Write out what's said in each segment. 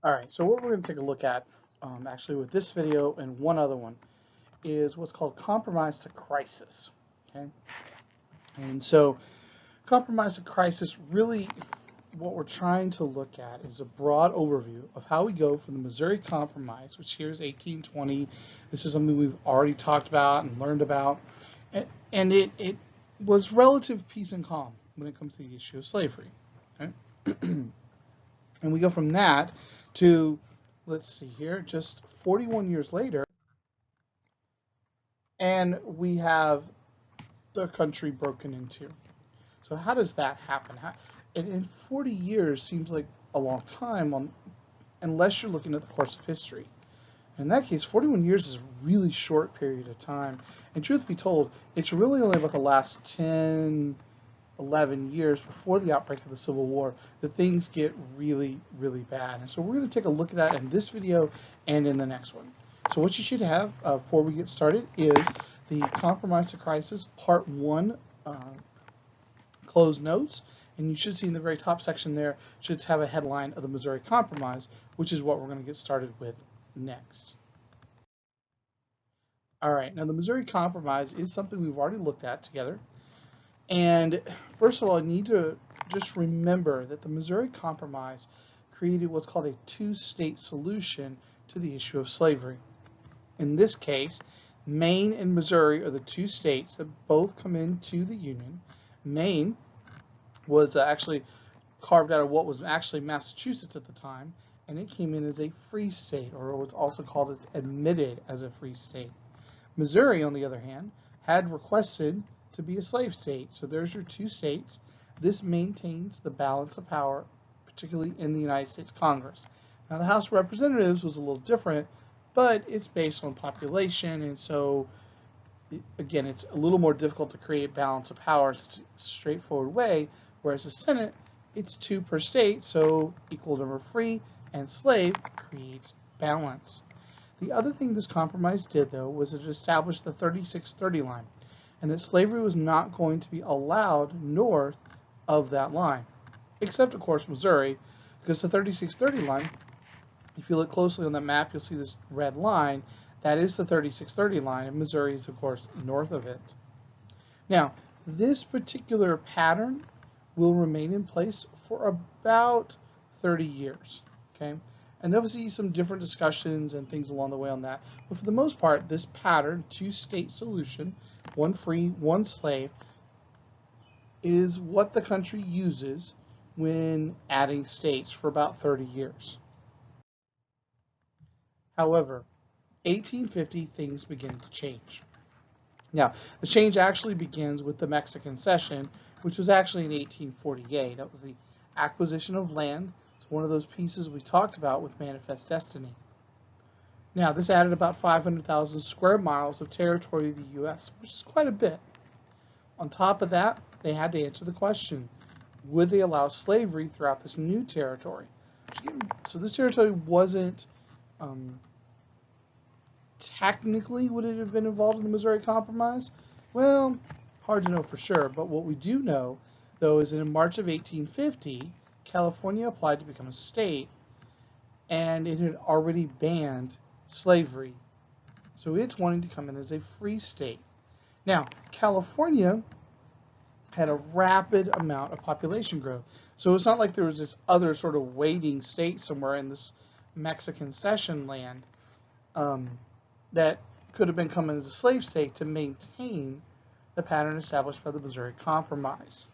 All right, so what we're going to take a look at, actually with this video and one other one, is what's called compromise to crisis. Okay, and so compromise to crisis, really what we're trying to look at is a broad overview of how we go from the Missouri Compromise, which here is 1820. This is something we've already talked about and learned about, and it was relative peace and calm when it comes to the issue of slavery. Okay? And we go from that to, let's see here, just 41 years later, and we have the country broken into. So how does that happen? And 40 years seems like a long time unless you're looking at the course of history. In that case, 41 years is a really short period of time. And truth be told, it's really only about the last 10, 11 years before the outbreak of the Civil War that things get really, really bad. And so we're going to take a look at that in this video and in the next one. So what you should have before we get started is the Compromise to Crisis Part 1 closed notes. And you should see in the very top section there should have a headline of the Missouri Compromise, which is what we're going to get started with next. All right, now the Missouri Compromise is something we've already looked at together. And first of all, I need to just remember that the Missouri Compromise created what's called a two-state solution to the issue of slavery. In this case, Maine and Missouri are the two states that both come into the Union. Maine was actually carved out of what was actually Massachusetts at the time, and it came in as a free state, or what's also called as admitted as a free state. Missouri, on the other hand, had requested to be a slave state. So there's your two states. This maintains the balance of power, particularly in the United States Congress. Now the House of Representatives was a little different, but it's based on population, and so again, it's a little more difficult to create balance of power in such a straightforward way, whereas the Senate, it's two per state, so equal number of free and slave creates balance. The other thing this compromise did, though, was it established the 3630 line, and that slavery was not going to be allowed north of that line, except, of course, Missouri, because the 3630 line, if you look closely on that map, you'll see this red line. That is the 3630 line, and Missouri is, of course, north of it. Now, this particular pattern will remain in place for about 30 years, okay? And there'll be some different discussions and things along the way on that. But for the most part, this pattern, two-state solution, one free, one slave, is what the country uses when adding states for about 30 years. However, 1850, things begin to change. Now, the change actually begins with the Mexican Cession, which was actually in 1848. That was the acquisition of land. It's one of those pieces we talked about with Manifest Destiny. Now, this added about 500,000 square miles of territory to the U.S., which is quite a bit. On top of that, they had to answer the question, would they allow slavery throughout this new territory? So this territory wasn't technically, would it have been involved in the Missouri Compromise? Well, hard to know for sure, but what we do know, though, is that in March of 1850, California applied to become a state, and it had already banned slavery. So it's wanting to come in as a free state. Now, California had a rapid amount of population growth. So it's not like there was this other sort of waiting state somewhere in this Mexican Cession land that could have been coming as a slave state to maintain the pattern established by the Missouri Compromise.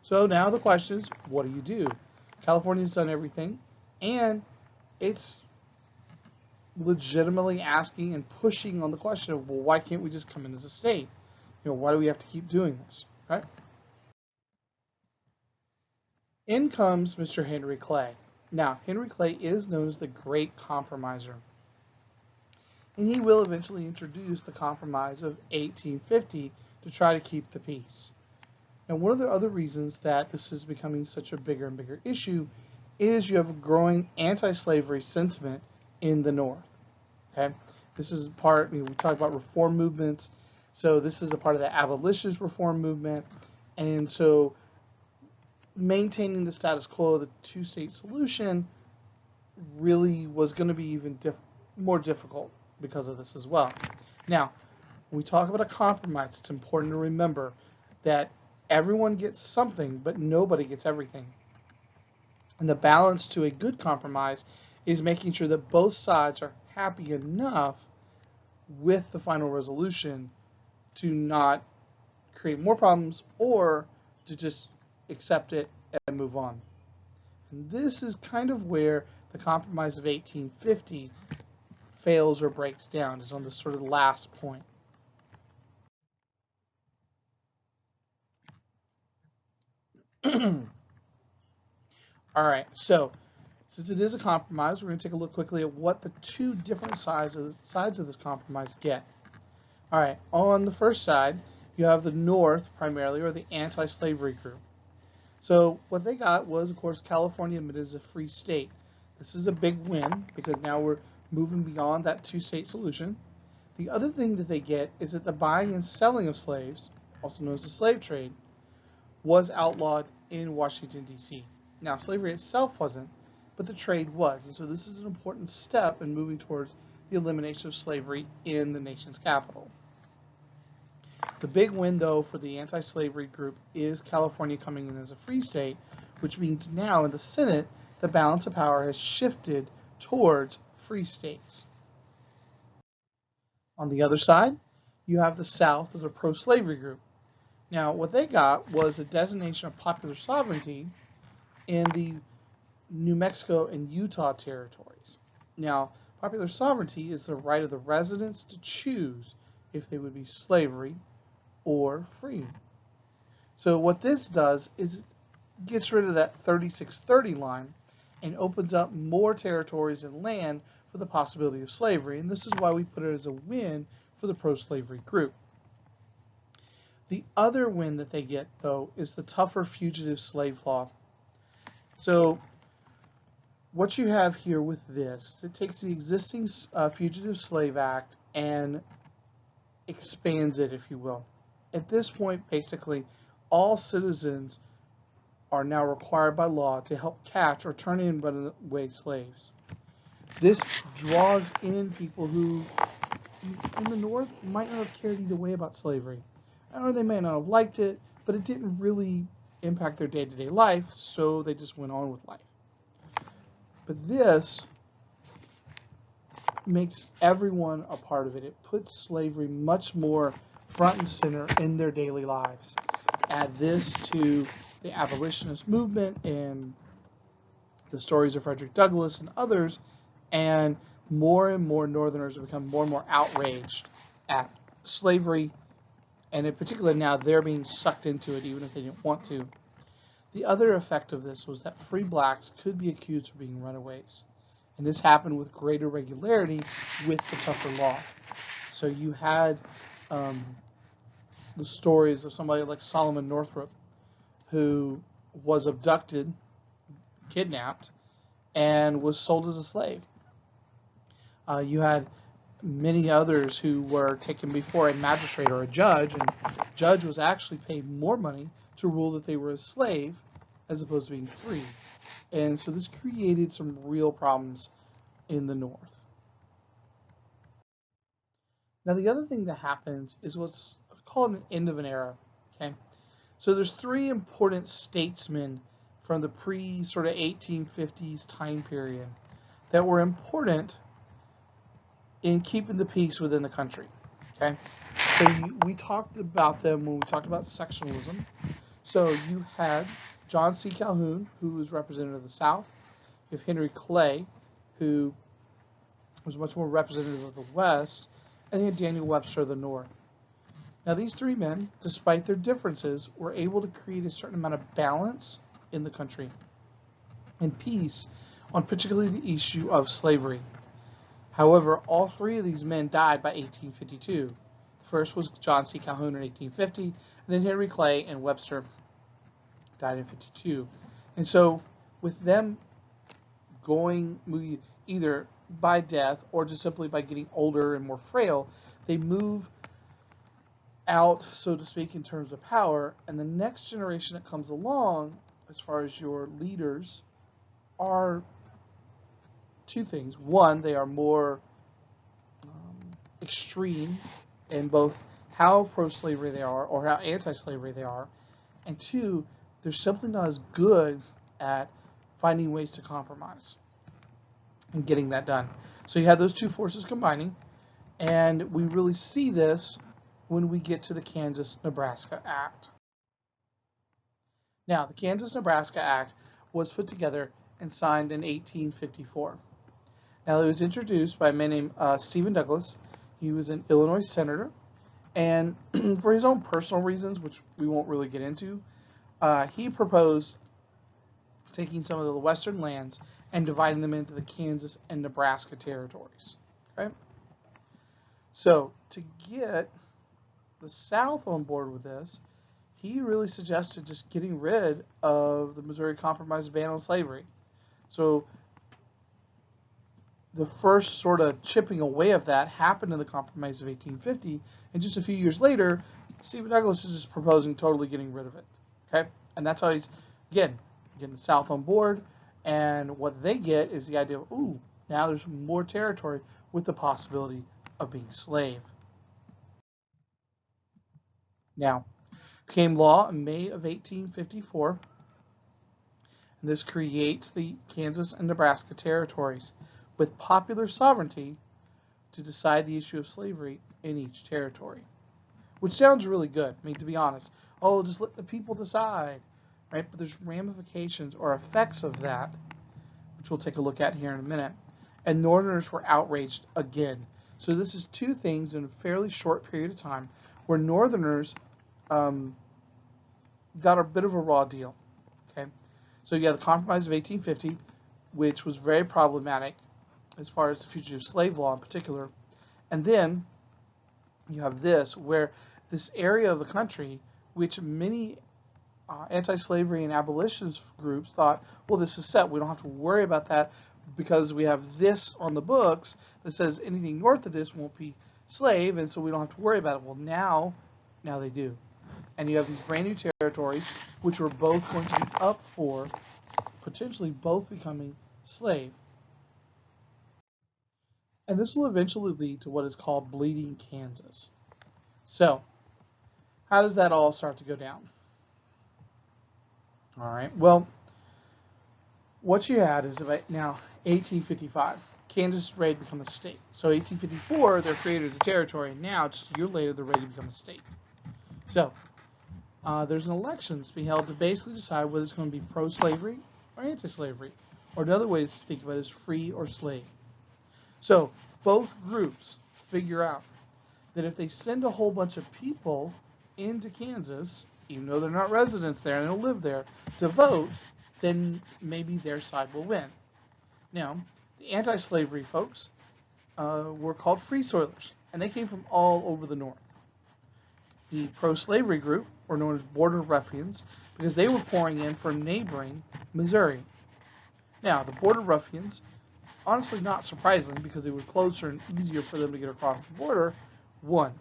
So now the question is, what do you do? California's done everything, and it's legitimately asking and pushing on the question of, well, why can't we just come in as a state? You know, why do we have to keep doing this, right? In comes Mr. Henry Clay. Now, Henry Clay is known as the Great Compromiser, and he will eventually introduce the Compromise of 1850 to try to keep the peace. Now, one of the other reasons that this is becoming such a bigger and bigger issue is you have a growing anti-slavery sentiment in the North. Okay, this is part, we talk about reform movements, so this is a part of the abolitionist reform movement, and so maintaining the status quo, the two-state solution, really was going to be even more difficult because of this as well. Now, when we talk about a compromise, it's important to remember that everyone gets something, but nobody gets everything. And the balance to a good compromise is making sure that both sides are happy enough with the final resolution to not create more problems or to just accept it and move on. And this is kind of where the Compromise of 1850 fails or breaks down, is on this sort of last point. All right, so since it is a compromise, we're going to take a look quickly at what the two different sides of this compromise get. All right, on the first side, you have the North primarily, or the anti-slavery group. So what they got was, of course, California admitted as a free state. This is a big win because now we're moving beyond that two-state solution. The other thing that they get is that the buying and selling of slaves, also known as the slave trade, was outlawed in Washington, D.C. Now, slavery itself wasn't, but the trade was. And so this is an important step in moving towards the elimination of slavery in the nation's capital. The big win, though, for the anti-slavery group is California coming in as a free state, which means now in the Senate, the balance of power has shifted towards free states. On the other side, you have the South, or the pro-slavery group. Now, what they got was a designation of popular sovereignty in the New Mexico and Utah territories. Now, popular sovereignty is the right of the residents to choose if they would be slavery or free. So what this does is it gets rid of that 3630 line and opens up more territories and land for the possibility of slavery. And this is why we put it as a win for the pro-slavery group. The other win that they get, though, is the tougher fugitive slave law. So what you have here with this, it takes the existing Fugitive Slave Act and expands it, if you will. At this point, basically, all citizens are now required by law to help catch or turn in runaway slaves. This draws in people who, in the North, might not have cared either way about slavery. Or they may not have liked it, but it didn't really impact their day-to-day life, so they just went on with life. But this makes everyone a part of it. It puts slavery much more front and center in their daily lives. Add this to the abolitionist movement and the stories of Frederick Douglass and others, and more Northerners have become more and more outraged at slavery, and in particular now they're being sucked into it even if they didn't want to. The other effect of this was that free blacks could be accused of being runaways, and this happened with greater regularity with the tougher law. So you had the stories of somebody like Solomon Northrop, who was abducted, kidnapped, and was sold as a slave. You had many others who were taken before a magistrate or a judge, and the judge was actually paid more money to rule that they were a slave as opposed to being free. And so this created some real problems in the North. Now the other thing that happens is what's called an end of an era. Okay, so there's three important statesmen from the pre-sort of 1850s time period that were important in keeping the peace within the country. Okay, so we talked about them when we talked about sectionalism. So you had John C. Calhoun, who was representative of the South. You have Henry Clay, who was much more representative of the West, and you had Daniel Webster of the North. Now these three men, despite their differences, were able to create a certain amount of balance in the country and peace on particularly the issue of slavery. However, all three of these men died by 1852. The first was John C. Calhoun in 1850, and then Henry Clay and Webster died in 52. And so with them going either by death or just simply by getting older and more frail, they move out, so to speak, in terms of power, and the next generation that comes along, as far as your leaders, are two things. One, they are more extreme in both how pro-slavery they are or how anti-slavery they are. And two, they're simply not as good at finding ways to compromise and getting that done. So you have those two forces combining, and we really see this when we get to the Kansas-Nebraska Act. Now, the Kansas-Nebraska Act was put together and signed in 1854. Now, it was introduced by a man named Stephen Douglas. He was an Illinois senator, and for his own personal reasons, which we won't really get into, he proposed taking some of the western lands and dividing them into the Kansas and Nebraska territories. Okay? So, to get the South on board with this, he really suggested just getting rid of the Missouri Compromise ban on slavery. So the first sort of chipping away of that happened in the Compromise of 1850, and just a few years later, Stephen Douglas is just proposing totally getting rid of it. Okay, and that's how he's again getting the South on board, and what they get is the idea of, ooh, now there's more territory with the possibility of being slave. Now, became law in May of 1854. And this creates the Kansas and Nebraska territories with popular sovereignty to decide the issue of slavery in each territory, which sounds really good. I mean, to be honest, oh, just let the people decide, right? But there's ramifications or effects of that, which we'll take a look at here in a minute. And Northerners were outraged again. So this is two things in a fairly short period of time where Northerners got a bit of a raw deal. Okay, so you have the Compromise of 1850, which was very problematic as far as the fugitive slave law in particular, and then you have this, where this area of the country, which many anti-slavery and abolitionist groups thought, well, this is set, we don't have to worry about that because we have this on the books that says anything north of this won't be slave, and so we don't have to worry about it. Well, now they do. And you have these brand new territories, which were both going to be up for potentially both becoming slave. And this will eventually lead to what is called Bleeding Kansas. So, how does that all start to go down? All right, well, what you had is about now 1855. Kansas is ready to become a state. So 1854, they're created as a territory, and now, just a year later, they're ready to become a state. So, there's an election that's being held to basically decide whether it's going to be pro-slavery or anti-slavery, or another way to think about it is free or slave. So both groups figure out that if they send a whole bunch of people into Kansas, even though they're not residents there and they don't live there, to vote, then maybe their side will win. Now, the anti-slavery folks were called free soilers, and they came from all over the North. The pro-slavery group were known as border ruffians because they were pouring in from neighboring Missouri. Now, the border ruffians, honestly not surprisingly because they were closer and easier for them to get across the border, won.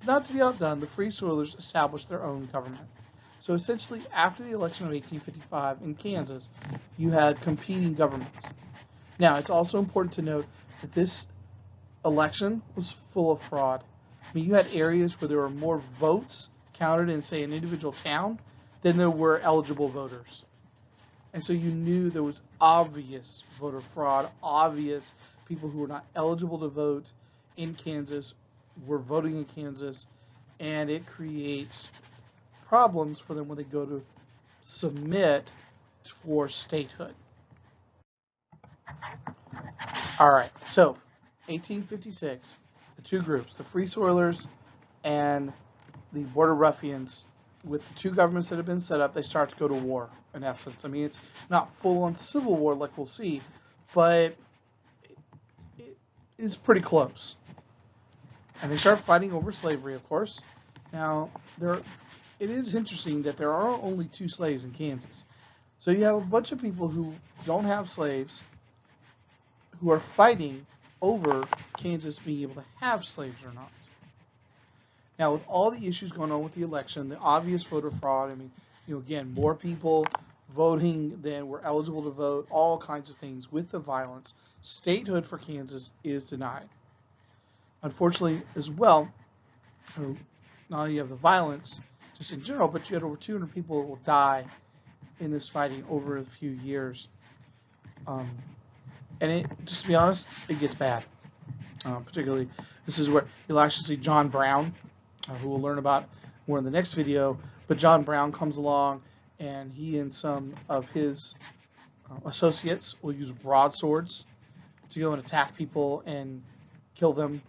Not to be outdone, the free soilers established their own government. So essentially, after the election of 1855 in Kansas, you had competing governments. Now, it's also important to note that this election was full of fraud. I mean, you had areas where there were more votes counted in, say, an individual town than there were eligible voters. And so you knew there was obvious voter fraud, obvious people who were not eligible to vote in Kansas were voting in Kansas, and it creates problems for them when they go to submit for statehood. All right, so 1856, the two groups, the Free Soilers and the Border Ruffians, with the two governments that have been set up, they start to go to war, in essence. I mean, it's not full-on civil war like we'll see, but it is pretty close. And they start fighting over slavery, of course. Now, it is interesting that there are only 2 slaves in Kansas. So you have a bunch of people who don't have slaves who are fighting over Kansas being able to have slaves or not. Now, with all the issues going on with the election, the obvious voter fraud, I mean, again, more people voting, then we're eligible to vote, all kinds of things with the violence. Statehood for Kansas is denied. Unfortunately, as well, not only you have the violence just in general, but you had over 200 people that will die in this fighting over a few years. And it, just to be honest, it gets bad. Particularly, this is where you'll actually see John Brown, who we'll learn about more in the next video. But John Brown comes along, and he and some of his associates will use broadswords to go and attack people and kill them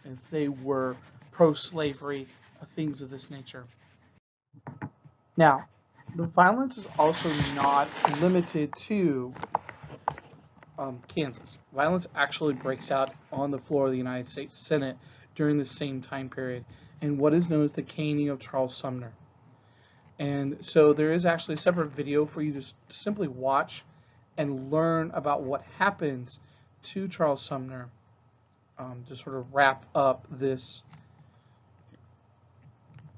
if they were pro-slavery, things of this nature. Now, the violence is also not limited to Kansas. Violence actually breaks out on the floor of the United States Senate during the same time period in what is known as the caning of Charles Sumner. And so there is actually a separate video for you to simply watch and learn about what happens to Charles Sumner to sort of wrap up this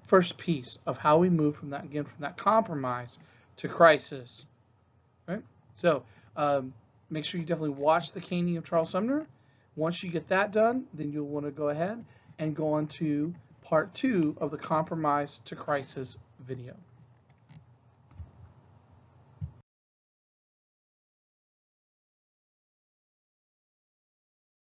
first piece of how we move from that, again, from that compromise to crisis. Right? So make sure you definitely watch the caning of Charles Sumner. Once you get that done, then you'll want to go ahead and go on to part 2 of the compromise to crisis video.